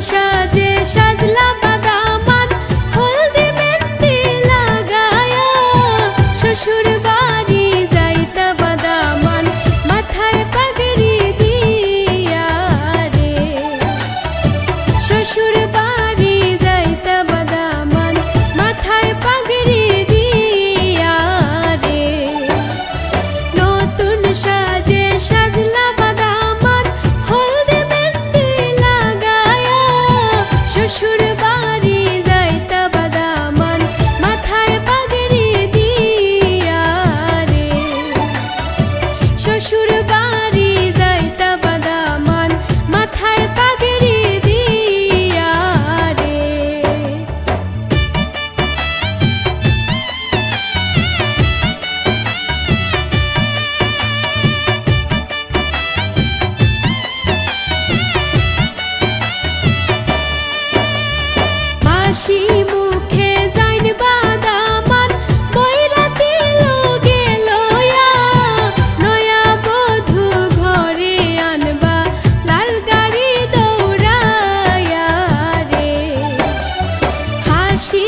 সাজে সাজলা বাদামান হলদি মেহেন্দি লাগায়া শ্বশুর বাড়ি যাইতা বাদামান মাথায় পাগড়ি দিয়া রে শ্বশুর বাড়ি যাইতা বাদামান মাথায় পাগড়ি দিয়া রে নতুন সাজে সাজলা বাদামান হলদি মেহেন্দি লাগায়া শ্বশুর বাড়ি যাইতা বাদামান মাথায় পাগড়ি দিয়া রে শ্বশুর বাড়ি যাইতা বাদামান মাথায় পাগড়ি দিয়া রে হাসি মুখে যাইন বাদামান বৈরাতি লোগে লয়া নয়া বধূ ঘরে আনবা লাল গাড়ি দৌড়ায়া রে হাসি